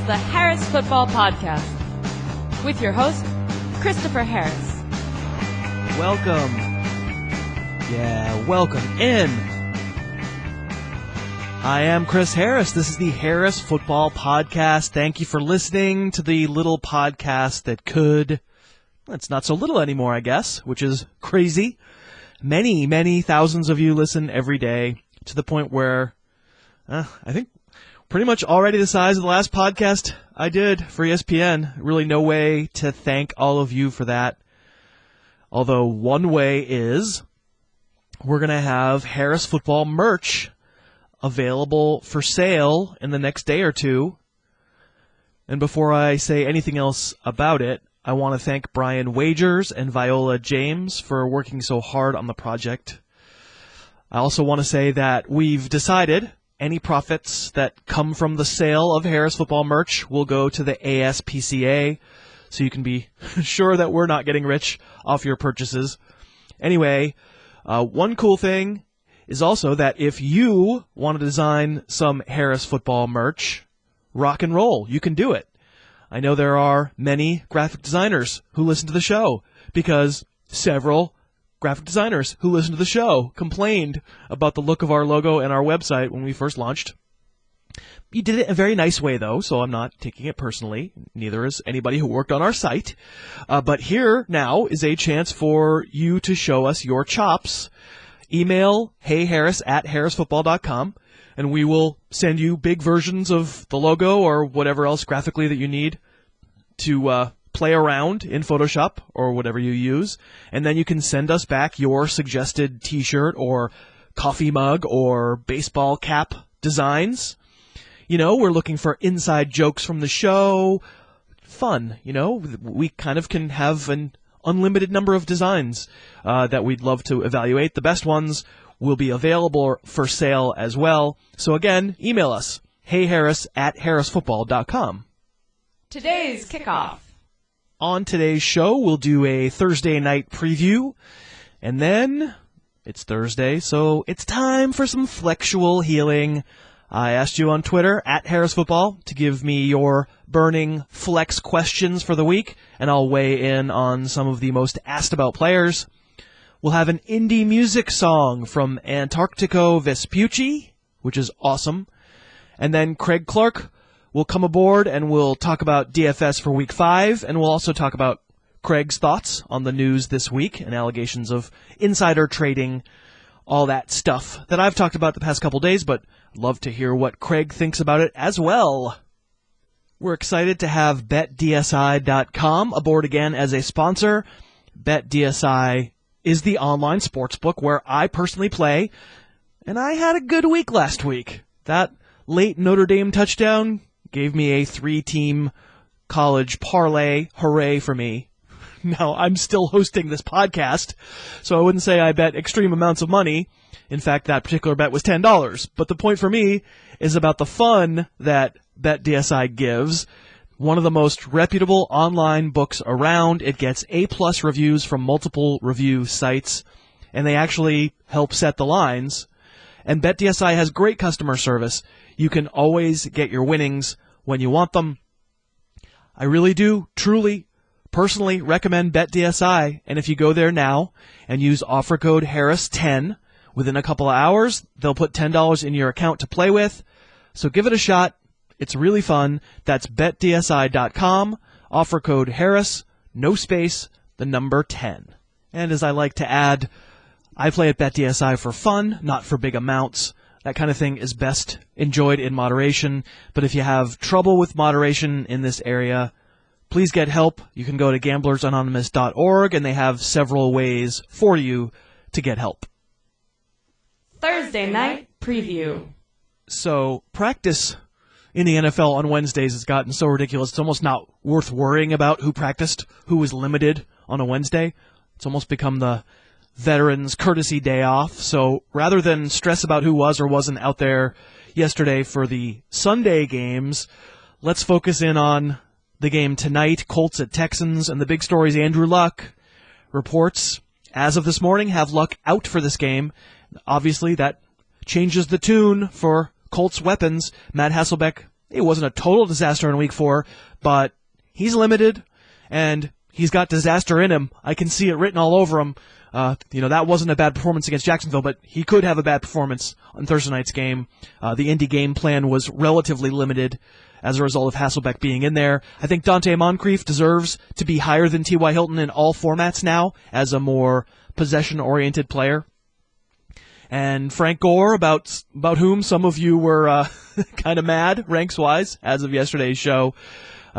the Harris Football Podcast with your host, Christopher Harris. Welcome. Welcome in. I am Chris Harris. This is the Harris Football Podcast. Thank you for listening to the little podcast that could. It's not so little anymore, I guess, which is crazy. Many thousands of you listen every day to the point where I think pretty much already the size of the last podcast I did for ESPN. Really no way to thank all of you for that. Although one way is we're going to have Harris Football merch available for sale in the next day or two. And before I say anything else about it, I want to thank Brian Wagers and Viola James for working so hard on the project. I also want to say that we've decided any profits that come from the sale of Harris Football merch will go to the ASPCA, so you can be sure that we're not getting rich off your purchases. Anyway, one cool thing is also that if you want to design some Harris Football merch, rock and roll, you can do it. I know there are many graphic designers who listen to the show because several graphic designers who listen to the show complained about the look of our logo and our website when we first launched. You did it in a very nice way, though, so I'm not taking it personally. Neither is anybody who worked on our site. But here now is a chance for you to show us your chops. Email heyharris@harrisfootball.com, and we will send you big versions of the logo or whatever else graphically that you need to play around in Photoshop or whatever you use. And then you can send us back your suggested t-shirt or coffee mug or baseball cap designs. You know, we're looking for inside jokes from the show. Fun, you know. We kind of can have an unlimited number of designs that we'd love to evaluate. The best ones will be available for sale as well. So again, email us, heyharris@harrisfootball.com. Today's kickoff. On today's show, we'll do a Thursday night preview, and then it's Thursday, so it's time for some Flexual healing. I asked you on Twitter, @HarrisFootball, to give me your burning flex questions for the week, and I'll weigh in on some of the most asked about players. We'll have an indie music song from Antarctico Vespucci, which is awesome. And then Craig Clark will come aboard and we'll talk about DFS for Week 5, and we'll also talk about Craig's thoughts on the news this week and allegations of insider trading, all that stuff that I've talked about the past couple days, but I'd love to hear what Craig thinks about it as well. We're excited to have BetDSI.com aboard again as a sponsor. BetDSI is the online sportsbook where I personally play, and I had a good week last week. That late Notre Dame touchdown gave me a 3-team college parlay. Hooray for me. Now, I'm still hosting this podcast, so I wouldn't say I bet extreme amounts of money. In fact, that particular bet was $10. But the point for me is about the fun that BetDSI gives. One of the most reputable online books around. It gets A+ reviews from multiple review sites, and they actually help set the lines. And BetDSI has great customer service. You can always get your winnings when you want them. I really do, truly, personally recommend BetDSI. And if you go there now and use offer code Harris10, within a couple of hours, they'll put $10 in your account to play with. So give it a shot. It's really fun. That's BetDSI.com. Offer code Harris, no space, the number 10. And as I like to add, I play at BetDSI for fun, not for big amounts. That kind of thing is best enjoyed in moderation. But if you have trouble with moderation in this area, please get help. You can go to gamblersanonymous.org, and they have several ways for you to get help. Thursday night preview. So practice in the NFL on Wednesdays has gotten so ridiculous, it's almost not worth worrying about who practiced, who was limited on a Wednesday. It's almost become the veterans' courtesy day off. So rather than stress about who was or wasn't out there yesterday for the Sunday games, let's focus in on the game tonight, Colts at Texans, and the big story is Andrew Luck. Reports, as of this morning, have Luck out for this game. Obviously, that changes the tune for Colts weapons. Matt Hasselbeck it wasn't a total disaster in week 4, but he's limited, and he's got disaster in him. I can see it written all over him. That wasn't a bad performance against Jacksonville, but he could have a bad performance on Thursday night's game. The Indy game plan was relatively limited as a result of Hasselbeck being in there. I think Dante Moncrief deserves to be higher than T.Y. Hilton in all formats now as a more possession-oriented player. And Frank Gore, about whom some of you were kind of mad ranks-wise as of yesterday's show,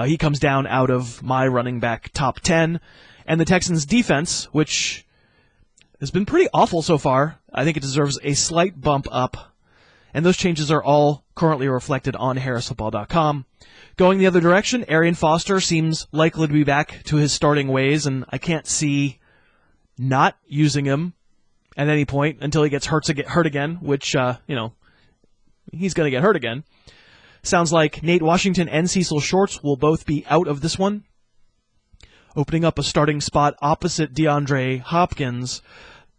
he comes down out of my running back top 10. And the Texans' defense, which has been pretty awful so far, I think it deserves a slight bump up. And those changes are all currently reflected on harrisfootball.com. Going the other direction, Arian Foster seems likely to be back to his starting ways, and I can't see not using him at any point until he gets hurt again, which, he's going to get hurt again. Sounds like Nate Washington and Cecil Shorts will both be out of this one, opening up a starting spot opposite DeAndre Hopkins.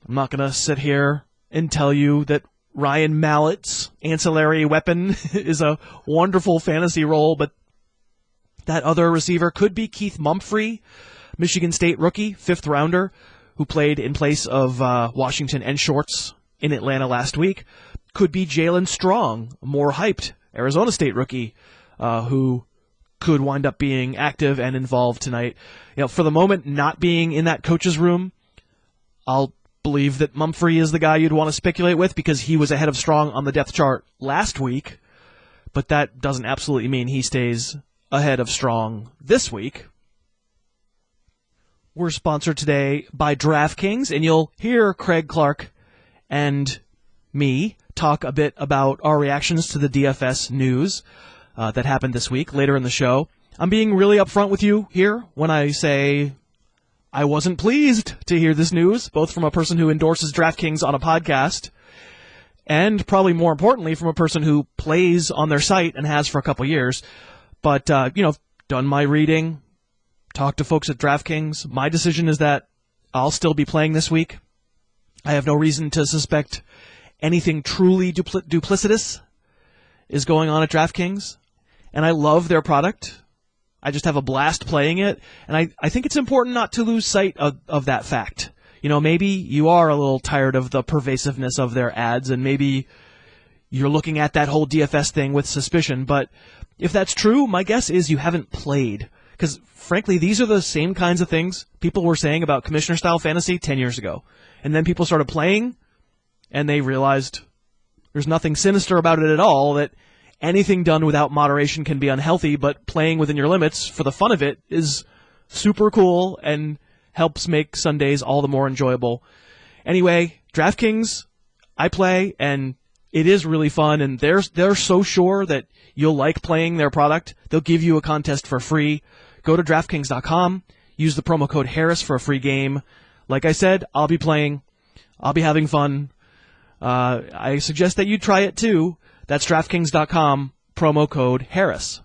I'm not going to sit here and tell you that Ryan Mallett's ancillary weapon is a wonderful fantasy role, but that other receiver could be Keith Mumphrey, Michigan State rookie, 5th rounder, who played in place of Washington and Shorts in Atlanta last week. Could be Jalen Strong, more hyped Arizona State rookie, who could wind up being active and involved tonight. For the moment, not being in that coach's room, I'll believe that Mumphrey is the guy you'd want to speculate with because he was ahead of Strong on the depth chart last week, but that doesn't absolutely mean he stays ahead of Strong this week. We're sponsored today by DraftKings, and you'll hear Craig Clark and me talk a bit about our reactions to the DFS news that happened this week later in the show. I'm being really upfront with you here when I say I wasn't pleased to hear this news, both from a person who endorses DraftKings on a podcast and probably more importantly from a person who plays on their site and has for a couple years. But, done my reading, talked to folks at DraftKings. My decision is that I'll still be playing this week. I have no reason to suspect anything truly duplicitous is going on at DraftKings, and I love their product. I just have a blast playing it, and I think it's important not to lose sight of that fact. Maybe you are a little tired of the pervasiveness of their ads, and maybe you're looking at that whole DFS thing with suspicion, but if that's true, my guess is you haven't played, because frankly, these are the same kinds of things people were saying about commissioner-style fantasy 10 years ago, and then people started playing, and they realized there's nothing sinister about it at all, that anything done without moderation can be unhealthy, but playing within your limits for the fun of it is super cool and helps make Sundays all the more enjoyable. Anyway, DraftKings, I play, and it is really fun, and they're so sure that you'll like playing their product. They'll give you a contest for free. Go to DraftKings.com, use the promo code Harris for a free game. Like I said, I'll be playing. I'll be having fun. I suggest that you try it too. That's DraftKings.com, promo code Harris.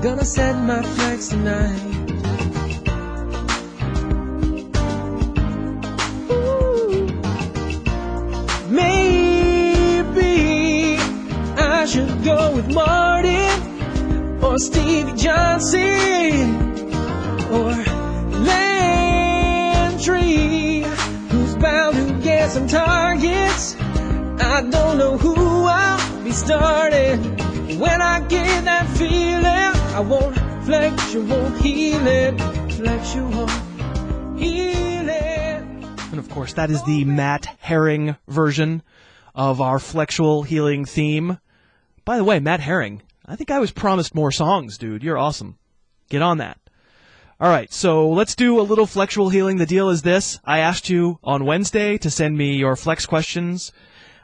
Gonna set my flex tonight. Ooh. Maybe I should go with Martin or Stevie Johnson or Landry, who's bound to get some targets. I don't know who I'll be starting. When I get that feeling, I want Flexual healing. Flexual healing. And of course, that is the Matt Herring version of our Flexual healing theme. By the way, Matt Herring, I think I was promised more songs, dude. You're awesome. Get on that. All right, so let's do a little Flexual healing. The deal is this. I asked you on Wednesday to send me your Flex questions.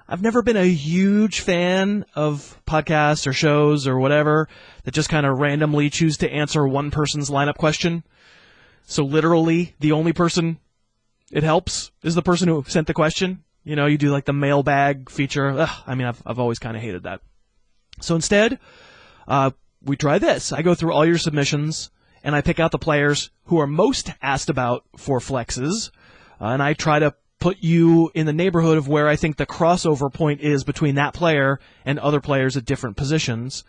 I've never been a huge fan of podcasts or shows or whatever that just kind of randomly choose to answer one person's lineup question. So literally, the only person it helps is the person who sent the question. You do like the mailbag feature. I've always kind of hated that. So instead, we try this. I go through all your submissions, and I pick out the players who are most asked about for flexes. and I try to put you in the neighborhood of where I think the crossover point is between that player and other players at different positions.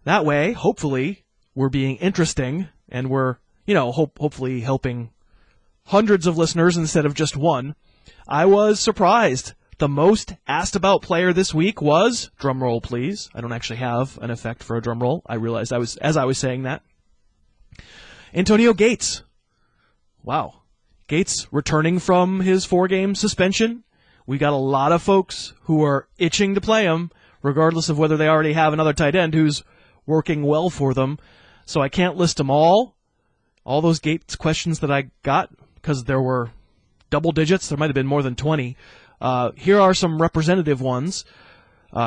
That way, hopefully, we're being interesting, and we're, hopefully helping hundreds of listeners instead of just one. I was surprised. The most asked about player this week was, drum roll please, I don't actually have an effect for a drum roll. I realized as I was saying that, Antonio Gates. Wow. Gates returning from his 4-game suspension. We got a lot of folks who are itching to play him, regardless of whether they already have another tight end who's working well for them. So I can't list them all those Gates questions that I got, because there were double digits. There might have been more than 20. Here are some representative ones.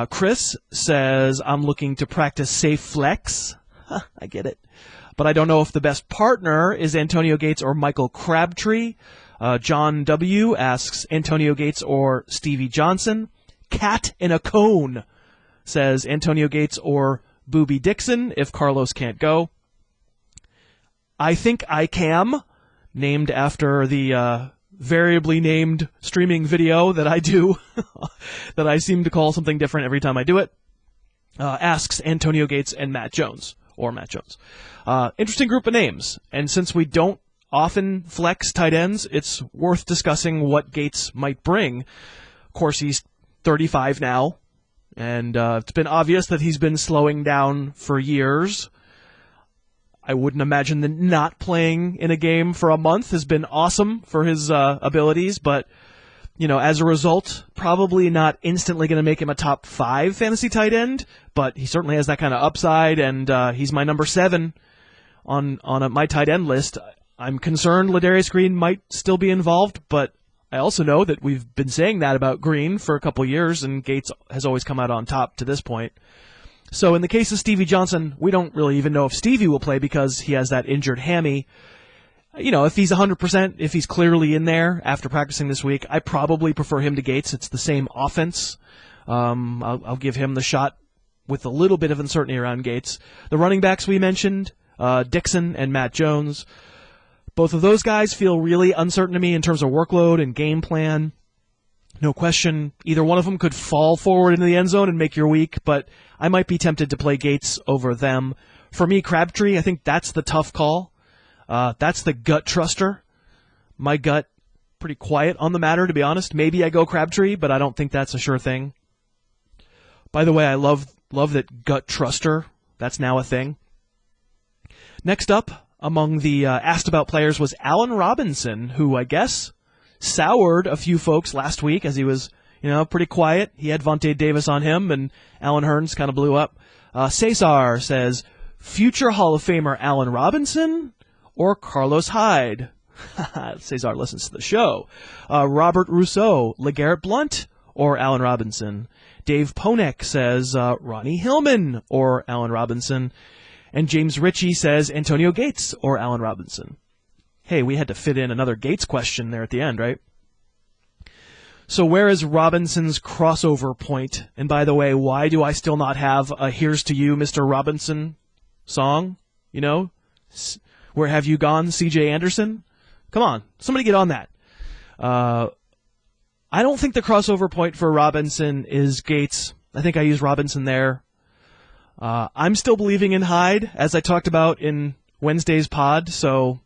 Chris says, I'm looking to practice safe flex. I get it. But I don't know if the best partner is Antonio Gates or Michael Crabtree. John W. asks Antonio Gates or Stevie Johnson. Cat in a Cone says Antonio Gates or Boobie Dixon if Carlos can't go. I think I Cam, named after the variably named streaming video that I do, that I seem to call something different every time I do it, asks Antonio Gates and Matt Jones. Interesting group of names, and since we don't often flex tight ends, it's worth discussing what Gates might bring. Of course, he's 35 now, and it's been obvious that he's been slowing down for years. I wouldn't imagine that not playing in a game for a month has been awesome for his abilities, but as a result, probably not instantly going to make him a top 5 fantasy tight end, but he certainly has that kind of upside, and he's my number 7 on my tight end list. I'm concerned Ladarius Green might still be involved, but I also know that we've been saying that about Green for a couple years, and Gates has always come out on top to this point. So in the case of Stevie Johnson, we don't really even know if Stevie will play because he has that injured hammy. If he's 100%, if he's clearly in there after practicing this week, I probably prefer him to Gates. It's the same offense. I'll give him the shot with a little bit of uncertainty around Gates. The running backs we mentioned, Dixon and Matt Jones, both of those guys feel really uncertain to me in terms of workload and game plan. No question, either one of them could fall forward into the end zone and make your week, but I might be tempted to play Gates over them. For me, Crabtree, I think that's the tough call. That's the gut truster. My gut, pretty quiet on the matter, to be honest. Maybe I go Crabtree, but I don't think that's a sure thing. By the way, I love that gut truster. That's now a thing. Next up, among the asked about players was Allen Robinson, who I guess soured a few folks last week as he was, pretty quiet. He had Vontae Davis on him, and Allen Hurns kind of blew up. Cesar says, future Hall of Famer Allen Robinson or Carlos Hyde? Cesar listens to the show. Robert Rousseau, LeGarrette Blount or Allen Robinson? Dave Ponek says Ronnie Hillman or Allen Robinson. And James Ritchie says Antonio Gates or Allen Robinson. Hey, we had to fit in another Gates question there at the end, right? So where is Robinson's crossover point? And by the way, why do I still not have a Here's to You, Mr. Robinson song? Where have you gone, C.J. Anderson? Come on, somebody get on that. I don't think the crossover point for Robinson is Gates. I think I use Robinson there. I'm still believing in Hyde, as I talked about in Wednesday's pod, so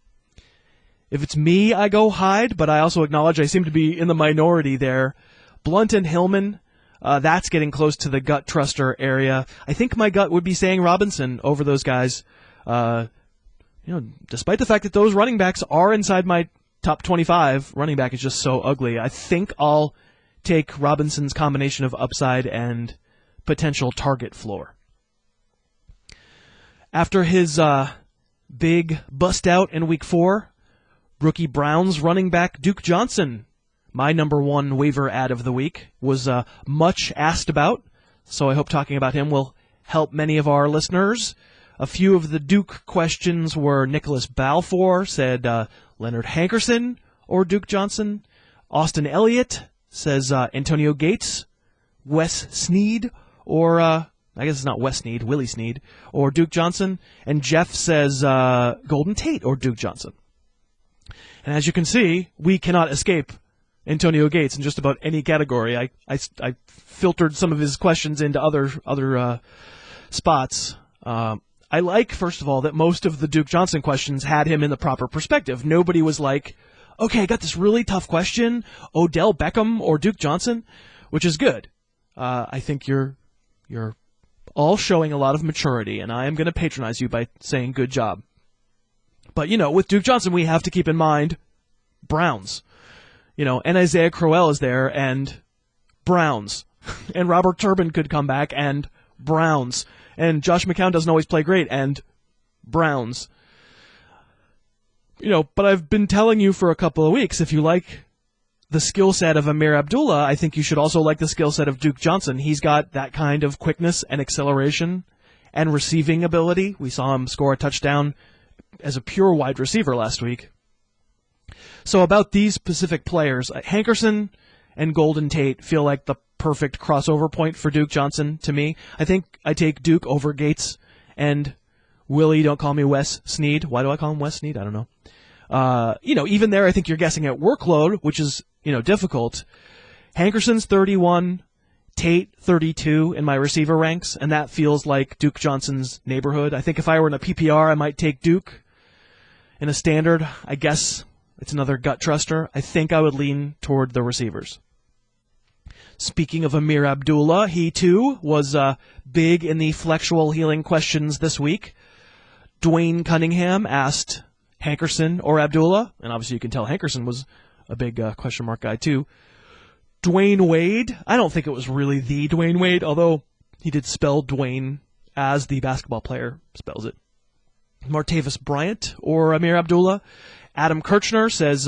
if it's me, I go Hyde, but I also acknowledge I seem to be in the minority there. Blount and Hillman, that's getting close to the gut truster area. I think my gut would be saying Robinson over those guys. Despite the fact that those running backs are inside my top 25, running back is just so ugly. I think I'll take Robinson's combination of upside and potential target floor. After his big bust out in Week 4, rookie Browns running back Duke Johnson, my number 1 waiver ad of the week, was much asked about, so I hope talking about him will help many of our listeners. A few of the Duke questions were Nicholas Balfour said Leonard Hankerson or Duke Johnson. Austin Elliott says Antonio Gates, Wes Snead, or I guess it's not Wes Snead, Willie Snead, or Duke Johnson. And Jeff says Golden Tate or Duke Johnson. And as you can see, we cannot escape Antonio Gates in just about any category. I filtered some of his questions into other spots. I like, first of all, that most of the Duke Johnson questions had him in the proper perspective. Nobody was like, okay, I got this really tough question, Odell Beckham or Duke Johnson, which is good. I think you're all showing a lot of maturity, and I am going to patronize you by saying good job. But, with Duke Johnson, we have to keep in mind Browns. And Isaiah Crowell is there, and Browns. And Robert Turbin could come back, and Browns. And Josh McCown doesn't always play great, and Browns. But I've been telling you for a couple of weeks, if you like the skill set of Ameer Abdullah, I think you should also like the skill set of Duke Johnson. He's got that kind of quickness and acceleration and receiving ability. We saw him score a touchdown as a pure wide receiver last week. So about these specific players, Hankerson and Golden Tate feel like the perfect crossover point for Duke Johnson to me. I think I take Duke over Gates and Willie, don't call me Wes Snead. Why do I call him Wes Snead? I don't know. Even there, I think you're guessing at workload, which is, difficult. Hankerson's 31, Tate 32 in my receiver ranks, and that feels like Duke Johnson's neighborhood. I think if I were in a PPR, I might take Duke. In a standard, I guess it's another gut truster. I think I would lean toward the receivers. Speaking of Ameer Abdullah, he too was big in the Flexual healing questions this week. Dwayne Cunningham asked Hankerson or Abdullah, and obviously you can tell Hankerson was a big question mark guy too. Dwayne Wade, I don't think it was really the Dwayne Wade, although he did spell Dwayne as the basketball player spells it. Martavis Bryant or Ameer Abdullah. Adam Kirchner says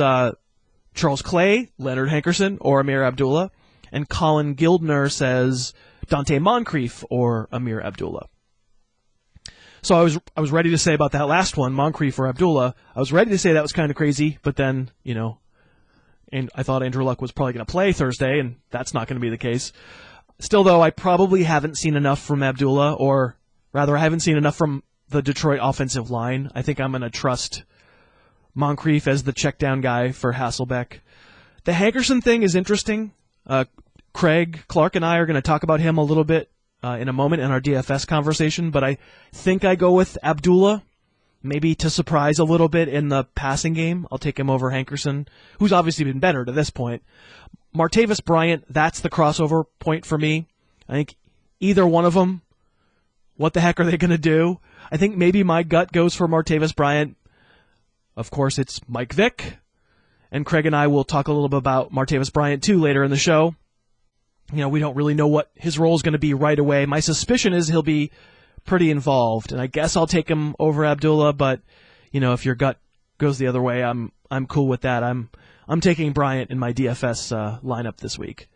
Charles Clay, Leonard Hankerson, or Ameer Abdullah. And Colin Gildner says Dante Moncrief or Ameer Abdullah. So I was ready to say about that last one, Moncrief or Abdullah, I was ready to say that was kind of crazy, but then, and I thought Andrew Luck was probably going to play Thursday, and that's not going to be the case. Still, though, I probably haven't seen enough from Abdullah, or rather, I haven't seen enough from the Detroit offensive line. I think I'm going to trust Moncrief as the check down guy for Hasselbeck. The Hankerson thing is interesting. Craig Clark and I are going to talk about him a little bit in a moment in our DFS conversation, but I think I go with Abdullah, maybe to surprise a little bit in the passing game. I'll take him over Hankerson, who's obviously been better to this point. Martavis Bryant, that's the crossover point for me. I think either one of them, what the heck are they going to do? I think maybe my gut goes for Martavis Bryant. Of course, it's Mike Vick, and Craig and I will talk a little bit about Martavis Bryant, too, later in the show. We don't really know what his role is going to be right away. My suspicion is he'll be pretty involved, and I guess I'll take him over Abdullah, but, if your gut goes the other way, I'm cool with that. I'm taking Bryant in my DFS lineup this week.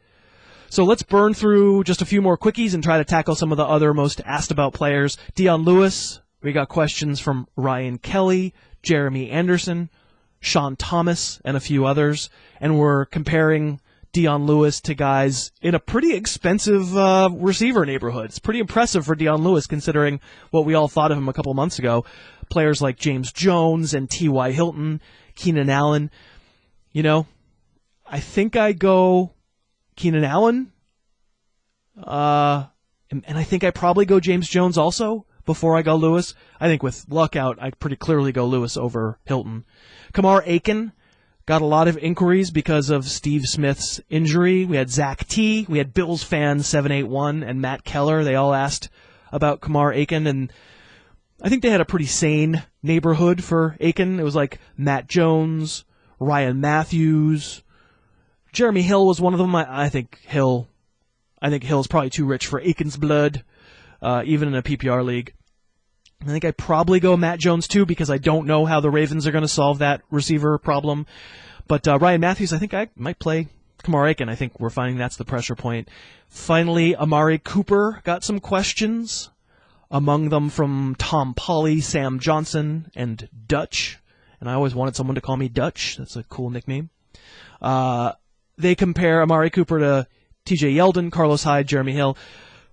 So let's burn through just a few more quickies and try to tackle some of the other most asked about players. Dion Lewis, we got questions from Ryan Kelly, Jeremy Anderson, Sean Thomas, and a few others, and we're comparing Dion Lewis to guys in a pretty expensive receiver neighborhood. It's pretty impressive for Dion Lewis considering what we all thought of him a couple months ago. Players like James Jones and T.Y. Hilton, Keenan Allen. I think I go Keenan Allen, and I think I probably go James Jones also before I go Lewis. I think with luck out, I pretty clearly go Lewis over Hilton. Kamar Aiken got a lot of inquiries because of Steve Smith's injury. We had Zach T, we had Bills fan 781, and Matt Keller. They all asked about Kamar Aiken, and I think they had a pretty sane neighborhood for Aiken. It was like Matt Jones, Ryan Matthews, Jeremy Hill was one of them. I think Hill's probably too rich for Aiken's blood, even in a PPR league. I think I probably go Matt Jones too because I don't know how the Ravens are going to solve that receiver problem. But Ryan Matthews, I think I might play Kamar Aiken. I think we're finding that's the pressure point. Finally, Amari Cooper got some questions, among them from Tom Pauly, Sam Johnson, and Dutch. And I always wanted someone to call me Dutch. That's a cool nickname. They compare Amari Cooper to TJ Yeldon, Carlos Hyde, Jeremy Hill.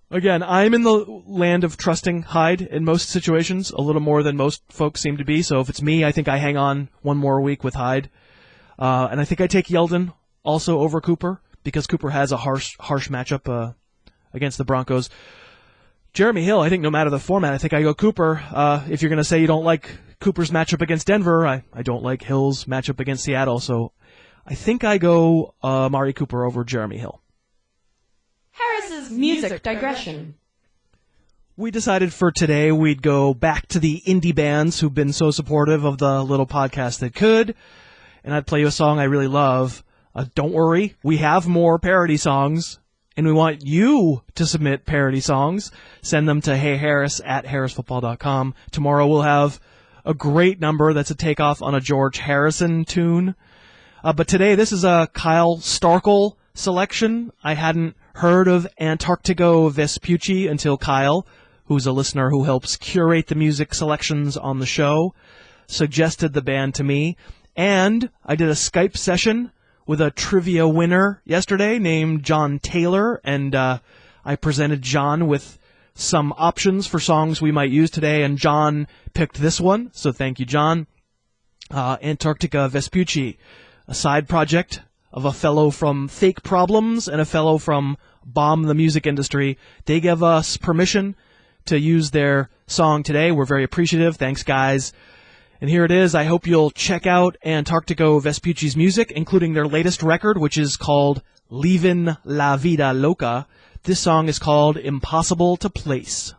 Again, I'm in the land of trusting Hyde in most situations, a little more than most folks seem to be. So if it's me, I think I hang on one more week with Hyde. And I think I take Yeldon also over Cooper because Cooper has a harsh matchup against the Broncos. Jeremy Hill, I think no matter the format, I think I go Cooper. If you're going to say you don't like Cooper's matchup against Denver, I don't like Hill's matchup against Seattle. So I think I go Amari Cooper over Jeremy Hill. Harris's music digression. We decided for today we'd go back to the indie bands who've been so supportive of the little podcast that could, and I'd play you a song I really love. Don't worry, we have more parody songs, and we want you to submit parody songs. Send them to heyharris@harrisfootball.com. Tomorrow we'll have a great number that's a takeoff on a George Harrison tune. But today this is a Kyle Starkel selection. I hadn't heard of Antarctigo Vespucci until Kyle, who's a listener who helps curate the music selections on the show, suggested the band to me. And I did a Skype session with a trivia winner yesterday named John Taylor, and I presented John with some options for songs we might use today, and John picked this one, so thank you, John. Antarctica Vespucci, a side project of a fellow from Fake Problems and a fellow from Bomb the Music Industry. They gave us permission to use their song today. We're very appreciative. Thanks, guys. And here it is. I hope you'll check out Antarctigo Vespucci's music, including their latest record, which is called Leavin' La Vida Loca. This song is called Impossible to Place.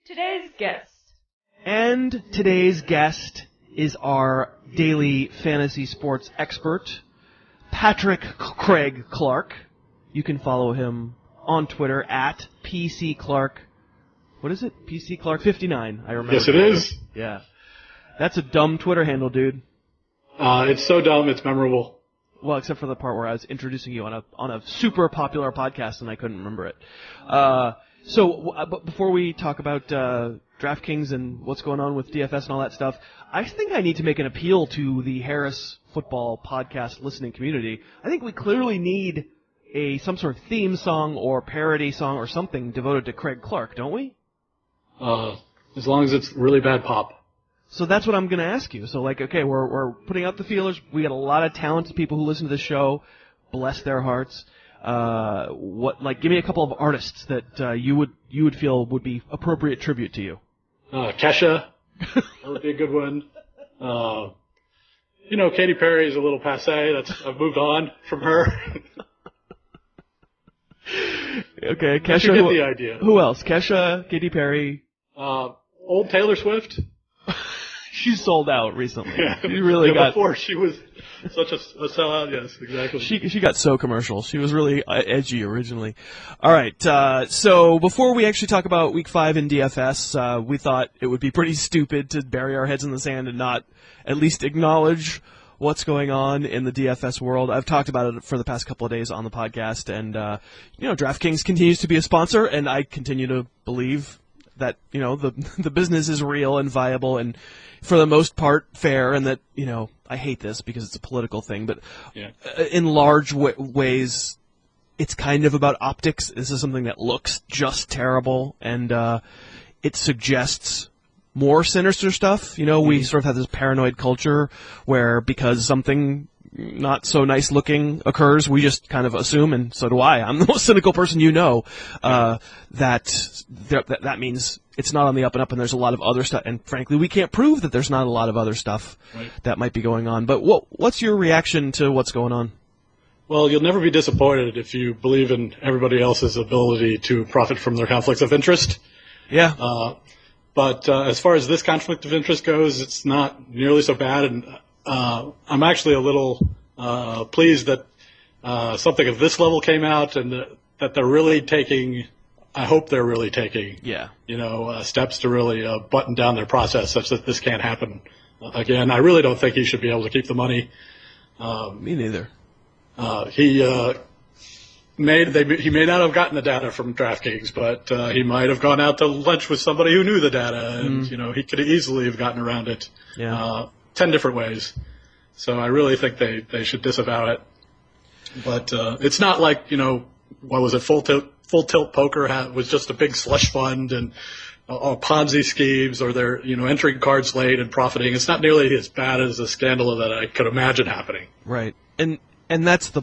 Today's guest. And today's guest is our daily fantasy sports expert, Patrick Craig Clark. You can follow him on Twitter at PC Clark. What is it? PC Clark 59. I remember. Yes, it is. Yeah. That's a dumb Twitter handle, dude. It's so dumb, it's memorable. Well, except for the part where I was introducing you on a super popular podcast and I couldn't remember it. But before we talk about DraftKings and what's going on with DFS and all that stuff, I think I need to make an appeal to the Harris Football Podcast listening community. I think we clearly need some sort of theme song or parody song or something devoted to Craig Clark, don't we? As long as it's really bad pop. So that's what I'm going to ask you. So, okay, we're putting out the feelers. We got a lot of talented people who listen to this show. Bless their hearts. Give me a couple of artists that you would feel would be appropriate tribute to you. Kesha, that would be a good one. Katy Perry is a little passé. I've moved on from her. Okay, Kesha. You get the idea. Who else? Kesha, Katy Perry. Old Taylor Swift. She sold out recently. Yeah, she really got. Before she was such a sellout. Yes, exactly. She got so commercial. She was really edgy originally. All right. So before we actually talk about Week 5 in DFS, we thought it would be pretty stupid to bury our heads in the sand and not at least acknowledge what's going on in the DFS world. I've talked about it for the past couple of days on the podcast, and DraftKings continues to be a sponsor, and I continue to believe that the business is real and viable and for the most part fair, and that I hate this because it's a political thing, but in large ways it's kind of about optics. This is something that looks just terrible, and it suggests more sinister stuff. We sort of have this paranoid culture where because something not so nice looking occurs, we just kind of assume, and so do I. I'm the most cynical person you know. That means it's not on the up and up, and there's a lot of other stuff. And frankly, we can't prove that there's not a lot of other stuff that might be going on. But what's your reaction to what's going on? Well, you'll never be disappointed if you believe in everybody else's ability to profit from their conflicts of interest. Yeah. But as far as this conflict of interest goes, it's not nearly so bad. And I'm actually a little pleased that something of this level came out, and that they're really taking. I hope they're really taking. Steps to really button down their process such that this can't happen again. I really don't think he should be able to keep the money. Me neither. He may not have gotten the data from DraftKings, but he might have gone out to lunch with somebody who knew the data, and he could easily have gotten around it 10 different ways. So I really think they should disavow it. But it's not like what was it? Full tilt poker was just a big slush fund and Ponzi schemes, or they're entering cards late and profiting. It's not nearly as bad as a scandal that I could imagine happening. Right, and that's the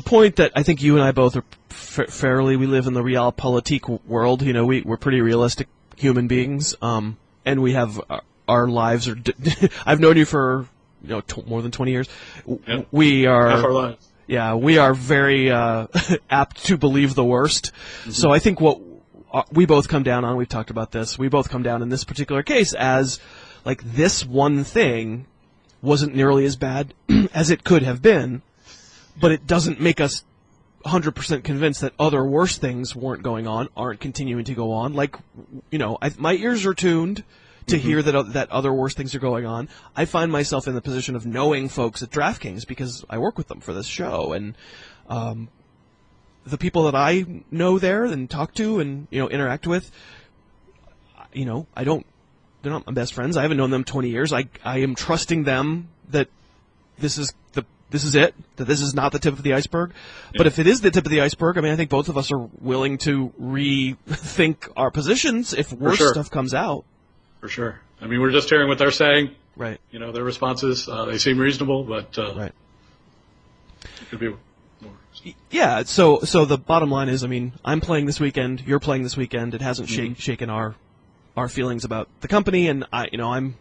point that I think you and I both are fairly. We live in the realpolitik world. We're pretty realistic human beings, and we have our lives are. I've known you for more than 20 years. Yep. We are half our lives. Yeah, we are very apt to believe the worst. Mm-hmm. So I think what we both come down on, we've talked about this, we both come down in this particular case as, like, this one thing wasn't nearly as bad as it could have been, but it doesn't make us 100% convinced that other worse things aren't continuing to go on. Like, my ears are tuned to hear that other worse things are going on. I find myself in the position of knowing folks at DraftKings because I work with them for this show, and the people that I know there and talk to and interact with, they're not my best friends. I haven't known them 20 years. I am trusting them that this is it, that this is not the tip of the iceberg. Yeah. But if it is the tip of the iceberg, I think both of us are willing to rethink our positions if worse stuff comes out. For sure. We're just hearing what they're saying. Right. Their responses, they seem reasonable, but right. It could be more. Yeah, so the bottom line is, I'm playing this weekend, you're playing this weekend. It hasn't shaken our feelings about the company, and I'm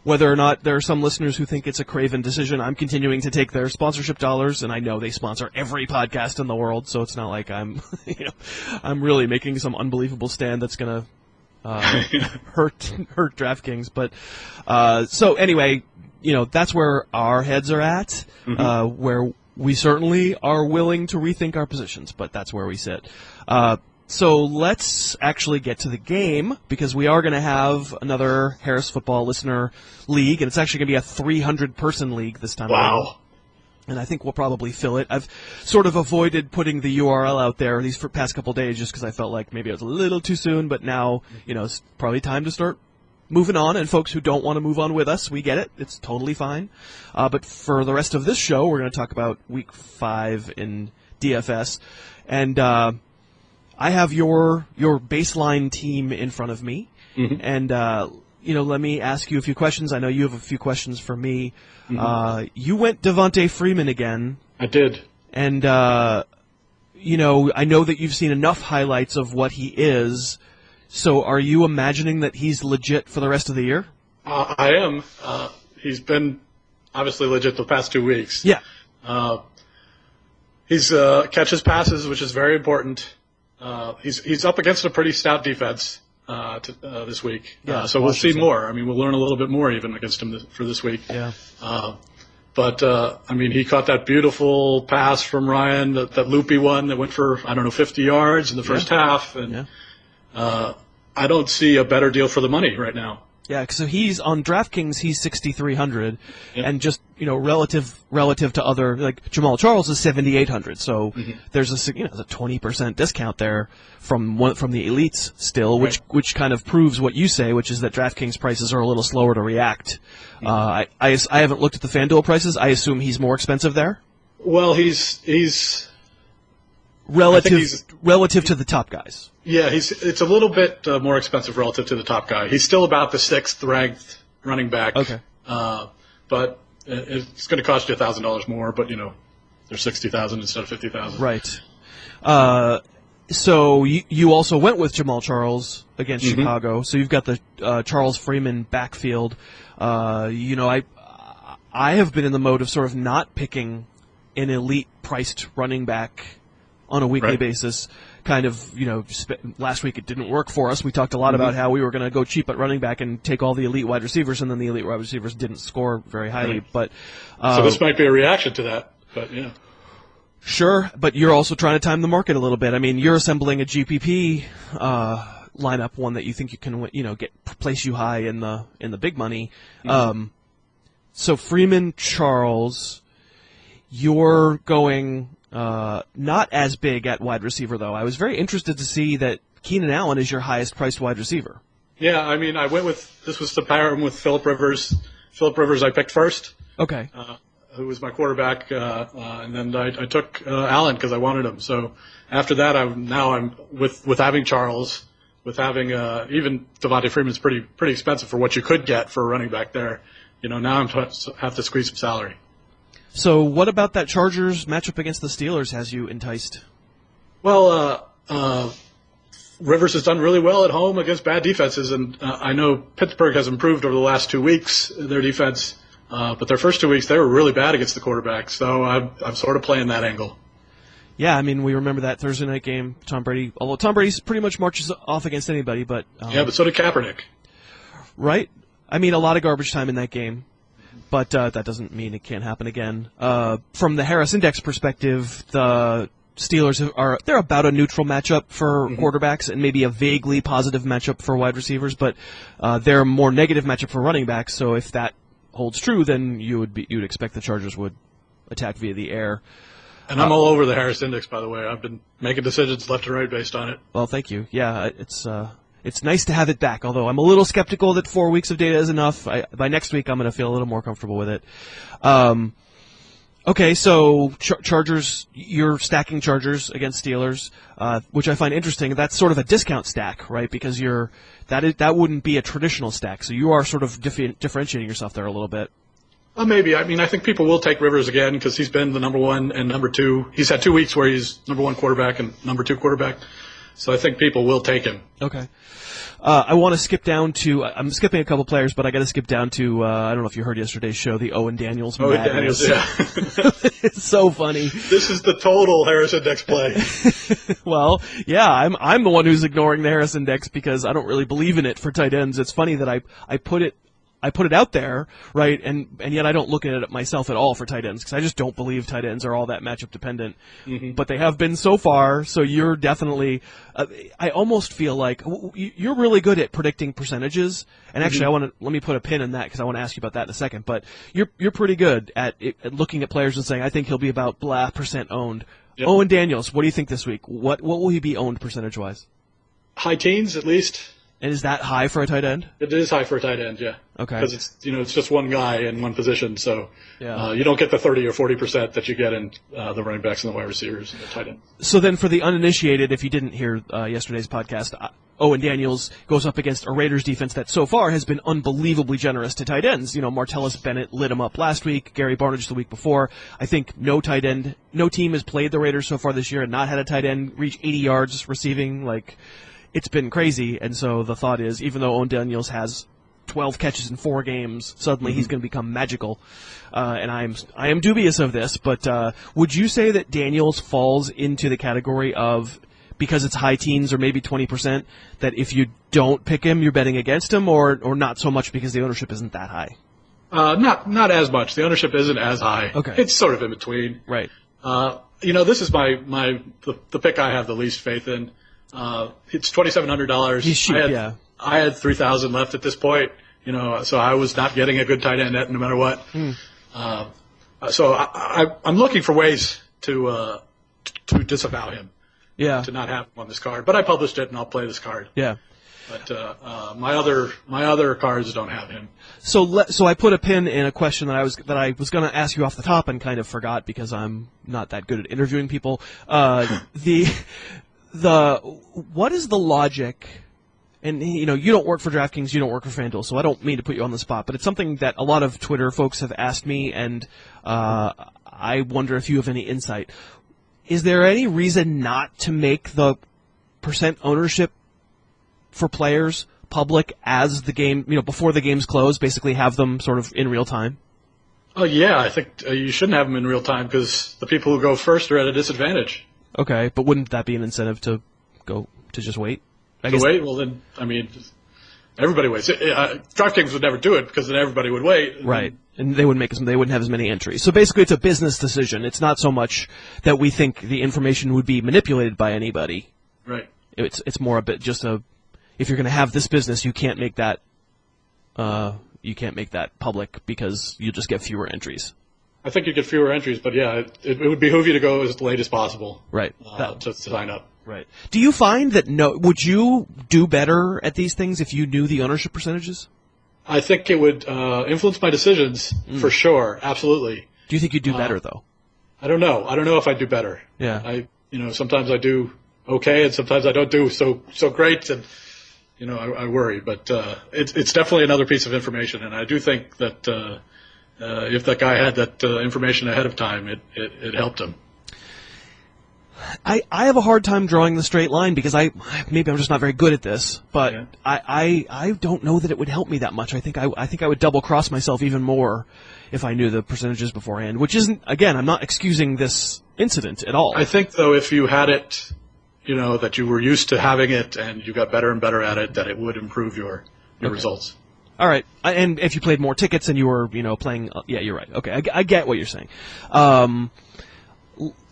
whether or not there are some listeners who think it's a craven decision, I'm continuing to take their sponsorship dollars, and I know they sponsor every podcast in the world, so it's not like I'm I'm really making some unbelievable stand that's going to hurt DraftKings, but so anyway, that's where our heads are at, where we certainly are willing to rethink our positions, but that's where we sit. So let's actually get to the game, because we are going to have another Harris Football listener league, and it's actually going to be a 300-person league this time. Wow. And I think we'll probably fill it. I've sort of avoided putting the URL out there these past couple days just because I felt like maybe it was a little too soon, but now, it's probably time to start moving on, and folks who don't want to move on with us, we get it. It's totally fine. But for the rest of this show, we're going to talk about Week 5 in DFS. And I have your baseline team in front of me. Mm-hmm. And, let me ask you a few questions. I know you have a few questions for me. Mm-hmm. You went Devontae Freeman again. I did. And, I know that you've seen enough highlights of what he is. So are you imagining that he's legit for the rest of the year? I am. He's been obviously legit the past 2 weeks. Yeah. He's catches passes, which is very important. He's up against a pretty stout defense this week. Yeah, so we'll see more. We'll learn a little bit more even against him for this week. Yeah. But he caught that beautiful pass from Ryan, that loopy one that went for 50 yards in the first half, and I don't see a better deal for the money right now. Yeah, so he's on DraftKings. He's 6,300, and just relative to other, like Jamal Charles is 7,800. So there's a 20% discount there from the elites still, which kind of proves what you say, which is that DraftKings prices are a little slower to react. I haven't looked at the FanDuel prices. I assume he's more expensive there. Well, he's relative to the top guys. Yeah, it's a little bit more expensive relative to the top guy. He's still about the 6th ranked running back. Okay. But it's going to cost you $1,000 more, but there's 60,000 instead of 50,000. Right. So you also went with Jamal Charles against Chicago. So you've got the Charles Freeman backfield. I have been in the mode of sort of not picking an elite priced running back on a weekly basis. Kind of, last week it didn't work for us. We talked a lot about how we were going to go cheap at running back and take all the elite wide receivers, and then the elite wide receivers didn't score very highly. But so this might be a reaction to that. But yeah. Sure, but you're also trying to time the market a little bit. I mean, you're assembling a GPP lineup, one that you think you can, place you high in the big money. So Freeman, Charles, you're going not as big at wide receiver though. I was very interested to see that Keenan Allen is your highest priced wide receiver. Yeah, I mean, this was to pair him with Phillip Rivers. Phillip Rivers I picked first. Okay. Who was my quarterback, and then I took Allen because I wanted him. So after that, I'm with having Charles, with having even Devontae Freeman's pretty expensive for what you could get for a running back there. Now I'm have to squeeze some salary. So what about that Chargers matchup against the Steelers has you enticed? Well, Rivers has done really well at home against bad defenses, and I know Pittsburgh has improved over the last 2 weeks, their defense. But their first 2 weeks, they were really bad against the quarterback, so I'm sort of playing that angle. Yeah, I mean, we remember that Thursday night game, Tom Brady, although Tom Brady pretty much marches off against anybody, but... yeah, but so did Kaepernick. Right? I mean, a lot of garbage time in that game, but that doesn't mean it can't happen again. From the Harris Index perspective, the Steelers they're about a neutral matchup for quarterbacks and maybe a vaguely positive matchup for wide receivers, but they're a more negative matchup for running backs, so if that holds true, then you'd expect the Chargers would attack via the air. And I'm all over the Harris Index, by the way. I've been making decisions left and right based on it. Well, thank you. Yeah, it's nice to have it back, although I'm a little skeptical that 4 weeks of data is enough. By next week, I'm going to feel a little more comfortable with it. Okay, so Chargers, you're stacking Chargers against Steelers, which I find interesting. That's sort of a discount stack, right? Because that wouldn't be a traditional stack. So you are sort of differentiating yourself there a little bit. Maybe. I mean, I think people will take Rivers again because he's been the number one and number two. He's had 2 weeks where he's number one quarterback and number two quarterback. So I think people will take him. Okay. I want to skip down to I'm skipping a couple players, but I got to skip down to I don't know if you heard yesterday's show, the Owen Daniels. Owen Daniels, yeah. It's so funny. This is the total Harris Index play. Well, yeah, I'm the one who's ignoring the Harris Index because I don't really believe in it for tight ends. It's funny that I put it out there, right, and yet I don't look at it myself at all for tight ends because I just don't believe tight ends are all that matchup dependent. But they have been so far, so you're definitely I almost feel like you're really good at predicting percentages. And actually, let me put a pin in that because I want to ask you about that in a second. But you're pretty good at looking at players and saying, I think he'll be about blah % owned. Yep. Owen Daniels, what do you think this week? What will he be owned percentage-wise? High teens, at least. And is that high for a tight end? It is high for a tight end, yeah. Okay. Because it's just one guy in one position, so you don't get the 30 or 40% that you get in the running backs and the wide receivers and the tight end. So then, for the uninitiated, if you didn't hear yesterday's podcast, Owen Daniels goes up against a Raiders defense that so far has been unbelievably generous to tight ends. Martellus Bennett lit him up last week, Gary Barnidge the week before. I think no team has played the Raiders so far this year and not had a tight end reach 80 yards receiving. It's been crazy, and so the thought is, even though Owen Daniels has 12 catches in 4 games, suddenly he's going to become magical. And I am dubious of this, but would you say that Daniels falls into the category of, because it's high teens or maybe 20%, that if you don't pick him, you're betting against him, or not so much because the ownership isn't that high? Not as much. The ownership isn't as high. Okay. It's sort of in between. Right. This is the pick I have the least faith in. It's $2,700. He's cheap, yeah. I had $3,000 left at this point, so I was not getting a good tight end no matter what. So I'm looking for ways to disavow him. Yeah. To not have him on this card. But I published it and I'll play this card. Yeah. But my other cards don't have him. So I put a pin in a question that I was going to ask you off the top and kind of forgot because I'm not that good at interviewing people. What is the logic and you don't work for DraftKings, you don't work for FanDuel, so I don't mean to put you on the spot, but it's something that a lot of Twitter folks have asked me, and I wonder if you have any insight. Is there any reason not to make the percent ownership for players public as the game, before the games close, basically have them sort of in real time? Oh, yeah, I think you shouldn't have them in real time because the people who go first are at a disadvantage. Okay, but wouldn't that be an incentive to just wait? Wait? Well, then, everybody waits. DraftKings would never do it because then everybody would wait. Right, and they wouldn't have as many entries. So basically, it's a business decision. It's not so much that we think the information would be manipulated by anybody. Right. It's more a bit just if you're going to have this business, you can't make that public because you just get fewer entries. I think you get fewer entries, but yeah, it would behoove you to go as late as possible. Right. To sign up. Right. Do you find that would you do better at these things if you knew the ownership percentages? I think it would influence my decisions for sure. Absolutely. Do you think you'd do better though? I don't know. I don't know if I'd do better. Yeah. Sometimes I do okay, and sometimes I don't do so great, and I worry. But it's definitely another piece of information, and I do think that if that guy had that information ahead of time, it helped him. I have a hard time drawing the straight line because maybe I'm just not very good at this, but yeah. I don't know that it would help me that much. I think I would double cross myself even more if I knew the percentages beforehand, which isn't, again, I'm not excusing this incident at all. I think though if you had it, that you were used to having it and you got better and better at it, that it would improve your results. All right. And if you played more tickets and you were, playing, yeah, you're right. Okay. I get what you're saying.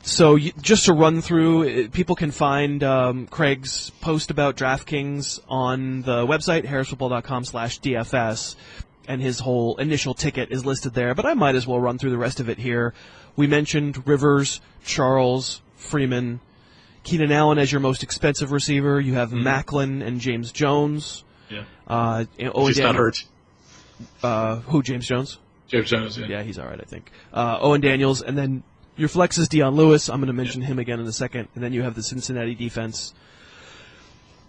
So just to run through, people can find Craig's post about DraftKings on the website, harrisfootball.com/DFS, and his whole initial ticket is listed there, but I might as well run through the rest of it here. We mentioned Rivers, Charles, Freeman, Keenan Allen as your most expensive receiver. You have Macklin and James Jones. Yeah. He's not hurt. Who, James Jones? James Jones, yeah. Yeah, he's all right, I think. Owen Daniels, and then your flex is Dion Lewis. I'm going to mention him again in a second. And then you have the Cincinnati defense.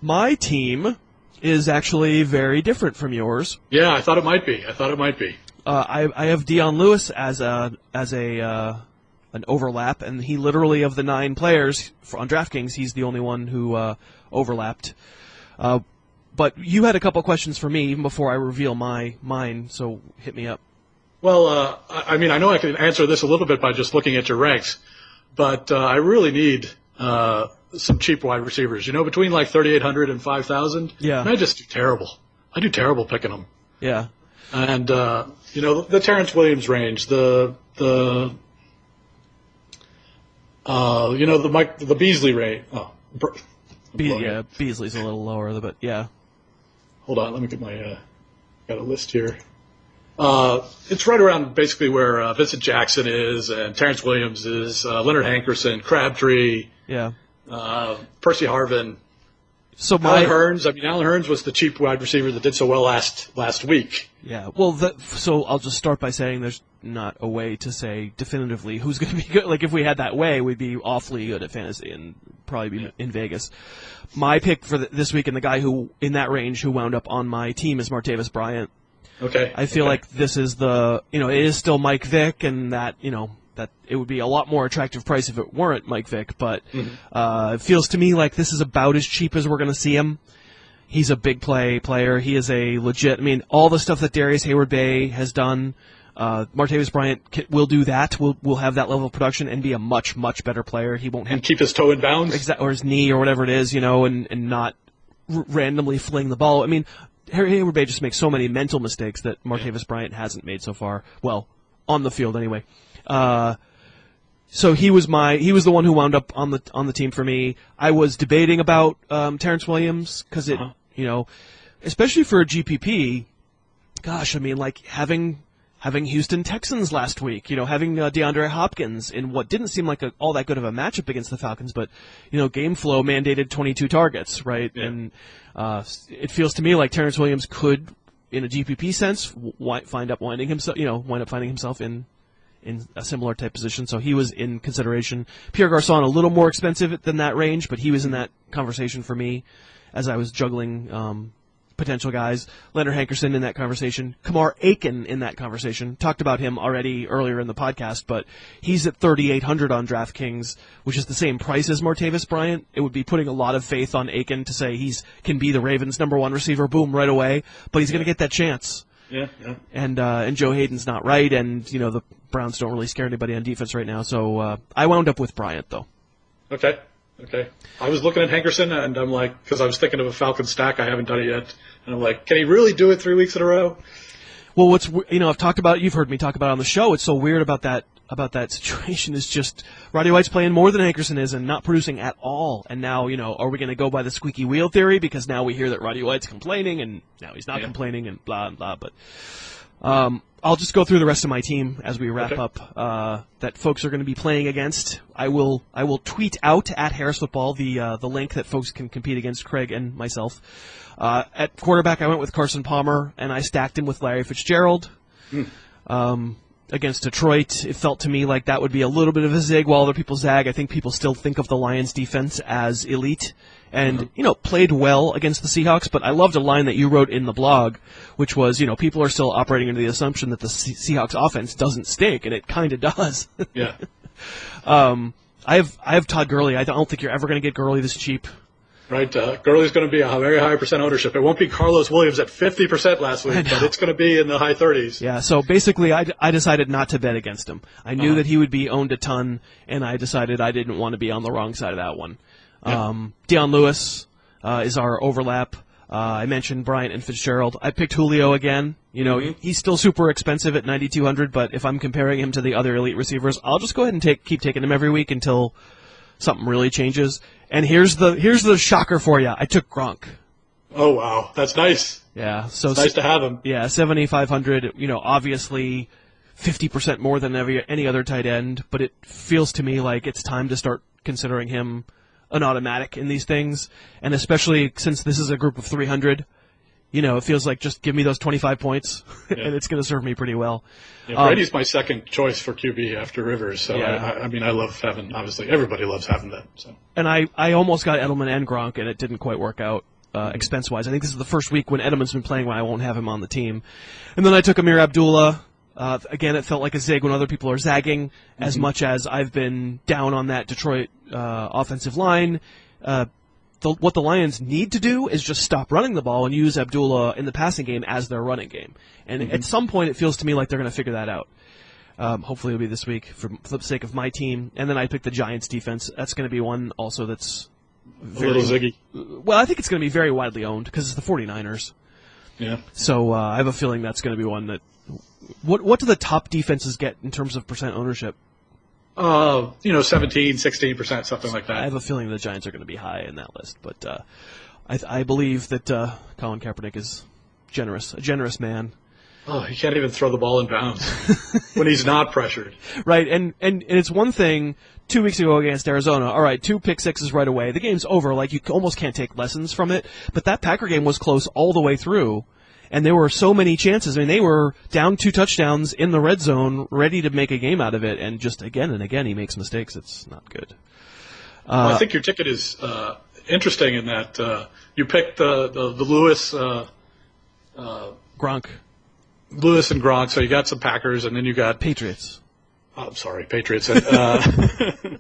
My team is actually very different from yours. Yeah, I thought it might be. I have Dion Lewis as an overlap, and he literally, of the 9 players on DraftKings, he's the only one who overlapped. But you had a couple questions for me even before I reveal mine, so hit me up. Well, I know I can answer this a little bit by just looking at your ranks, but I really need some cheap wide receivers. Between like 3,800 and 5,000. Yeah. And I just do terrible. I do terrible picking them. Yeah. And the Terrence Williams range, the Beasley range. Oh, Beasley's a little lower, but yeah. Hold on, let me get my got a list here. It's right around basically where Vincent Jackson is and Terrence Williams is, Leonard Hankerson, Crabtree, Percy Harvin, So Alan Hearns. Alan Hearns was the cheap wide receiver that did so well last week. Yeah. Well, so I'll just start by saying there's not a way to say definitively who's going to be good. Like if we had that way, we'd be awfully good at fantasy and probably be in Vegas. My pick for this week and the guy who in that range who wound up on my team is Martavis Bryant. Okay. I feel like this is it is still Mike Vick, and that it would be a lot more attractive price if it weren't Mike Vick, but it feels to me like this is about as cheap as we're going to see him. He's a big player. He is a legit, all the stuff that Darius Hayward-Bay has done, Martavis Bryant will do that. Will have that level of production and be a much, much better player. He won't have keep his toe in bounds. Or his knee or whatever it is, and not randomly fling the ball. Hayward-Bay just makes so many mental mistakes that Martavis Bryant hasn't made so far. Well, on the field anyway. So he was the one who wound up on the team for me. I was debating about Terrence Williams because especially for a GPP, gosh, having Houston Texans last week, having DeAndre Hopkins in what didn't seem like all that good of a matchup against the Falcons, but game flow mandated 22 targets, right? Yeah. And it feels to me like Terrence Williams could, in a GPP sense, wind up finding himself in in a similar type position, so he was in consideration. Pierre Garçon, a little more expensive than that range, but he was in that conversation for me as I was juggling potential guys. Leonard Hankerson in that conversation. Kamar Aiken in that conversation. Talked about him already earlier in the podcast, but he's at 3,800 on DraftKings, which is the same price as Martavis Bryant. It would be putting a lot of faith on Aiken to say can be the Ravens' #1 receiver, boom, right away, but he's going to get that chance. Yeah. And Joe Hayden's not right, and the Browns don't really scare anybody on defense right now, so I wound up with Bryant, though. Okay. I was looking at Hankerson, and I'm like, because I was thinking of a Falcon stack, I haven't done it yet, and I'm like, can he really do it 3 weeks in a row? Well, I've talked about it, you've heard me talk about it on the show. It's so weird about that situation is just Roddy White's playing more than Hankerson is and not producing at all. And now, are we going to go by the squeaky wheel theory because now we hear that Roddy White's complaining and now he's not complaining and blah and blah. But I'll just go through the rest of my team as we wrap up that folks are going to be playing against. I will tweet out at Harris Football the link that folks can compete against Craig and myself. At quarterback, I went with Carson Palmer, and I stacked him with Larry Fitzgerald. Against Detroit, it felt to me like that would be a little bit of a zig while other people zag. I think people still think of the Lions' defense as elite and, played well against the Seahawks. But I loved a line that you wrote in the blog, which was, people are still operating under the assumption that the Seahawks offense doesn't stink, and it kind of does. Yeah. I have Todd Gurley. I don't think you're ever going to get Gurley this cheap. Right, Gurley's going to be a very high percent ownership. It won't be Carlos Williams at 50% last week, but it's going to be in the high 30s. Yeah, so basically I decided not to bet against him. I knew that he would be owned a ton, and I decided I didn't want to be on the wrong side of that one. Deion Lewis is our overlap. I mentioned Bryant and Fitzgerald. I picked Julio again. He's still super expensive at 9,200, but if I'm comparing him to the other elite receivers, I'll just go ahead and keep taking him every week until something really changes. And here's the shocker for you. I took Gronk. Oh wow, that's nice. Yeah, so it's nice to have him. Yeah, 7,500. Obviously 50% more than any other tight end, but it feels to me like it's time to start considering him an automatic in these things, and especially since this is a group of 300. It feels like just give me those 25 points, and it's going to serve me pretty well. Yeah, Brady's my second choice for QB after Rivers, so I love having, obviously, everybody loves having that. So. And I almost got Edelman and Gronk, and it didn't quite work out expense-wise. I think this is the first week when Edelman's been playing when I won't have him on the team. And then I took Ameer Abdullah. Again, it felt like a zig when other people are zagging, as much as I've been down on that Detroit offensive line. What the Lions need to do is just stop running the ball and use Abdullah in the passing game as their running game. And at some point, it feels to me like they're going to figure that out. Hopefully it'll be this week for the sake of my team. And then I picked the Giants defense. That's going to be one also that's very, a little ziggy. Well, I think it's going to be very widely owned because it's the 49ers. Yeah. So I have a feeling that's going to be one that – what do the top defenses get in terms of percent ownership? 17, 16%, something like that. I have a feeling the Giants are going to be high in that list, but I believe that Colin Kaepernick is a generous man. Oh, he can't even throw the ball in bounds when he's not pressured. Right, and it's one thing 2 weeks ago against Arizona. All right, 2 pick sixes right away. The game's over. Like, you almost can't take lessons from it. But that Packer game was close all the way through. And there were so many chances. I mean, they were down 2 touchdowns in the red zone, ready to make a game out of it, and just again and again he makes mistakes. It's not good. Well, I think your ticket is interesting in that you picked the Lewis, Gronk, Lewis and Gronk. So you got some Packers, and then you got Patriots. I'm sorry, Patriots. And,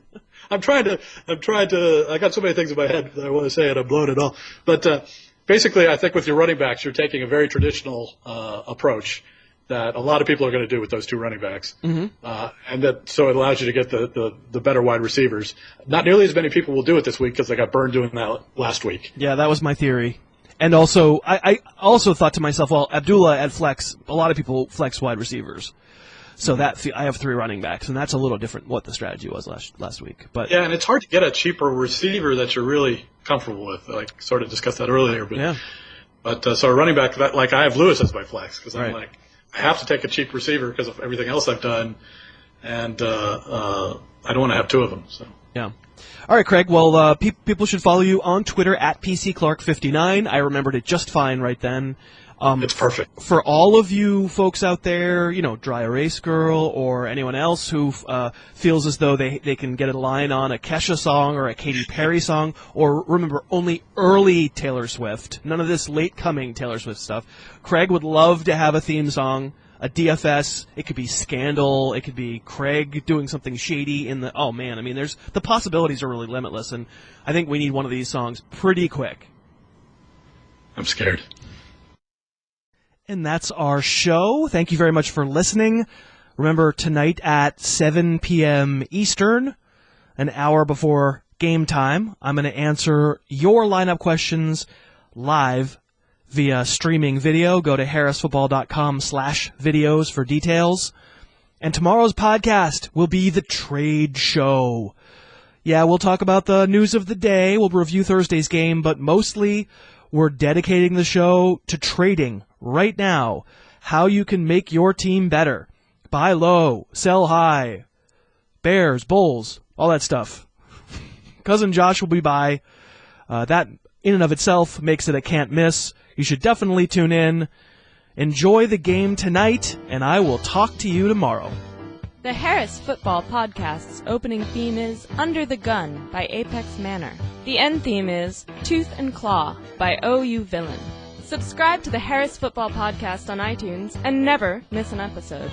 I'm trying to. I got so many things in my head that I want to say, and I'm blowing it all. But basically, I think with your running backs, you're taking a very traditional approach that a lot of people are going to do with those 2 running backs, and so it allows you to get the better wide receivers. Not nearly as many people will do it this week because they got burned doing that last week. Yeah, that was my theory. And also, I also thought to myself, well, Abdullah at flex, a lot of people flex wide receivers. So that I have 3 running backs, and that's a little different what the strategy was last week. But yeah, and it's hard to get a cheaper receiver that you're really comfortable with. Like sort of discussed that earlier. But so a running back that like I have Lewis as my flex because I'm like I have to take a cheap receiver because of everything else I've done, and I don't want to have 2 of them. So yeah. All right, Craig. Well, people should follow you on Twitter at PCClark59. I remembered it just fine right then. It's perfect. For all of you folks out there, Dry Erase Girl or anyone else who feels as though they can get a line on a Kesha song or a Katy Perry song, or remember, only early Taylor Swift, none of this late-coming Taylor Swift stuff, Craig would love to have a theme song, a DFS. It could be Scandal. It could be Craig doing something shady in the... Oh, man, the possibilities are really limitless, and I think we need one of these songs pretty quick. I'm scared. And that's our show. Thank you very much for listening. Remember, tonight at 7 p.m. Eastern, an hour before game time, I'm going to answer your lineup questions live via streaming video. Go to harrisfootball.com/videos for details. And tomorrow's podcast will be the trade show. Yeah, we'll talk about the news of the day. We'll review Thursday's game, but mostly we're dedicating the show to trading right now, how you can make your team better. Buy low, sell high, Bears, Bulls, all that stuff. Cousin Josh will be by. That in and of itself makes it a can't miss. You should definitely tune in. Enjoy the game tonight, and I will talk to you tomorrow. The Harris Football Podcast's opening theme is Under the Gun by Apex Manor. The end theme is Tooth and Claw by OU Villain. Subscribe to the Harris Football Podcast on iTunes and never miss an episode.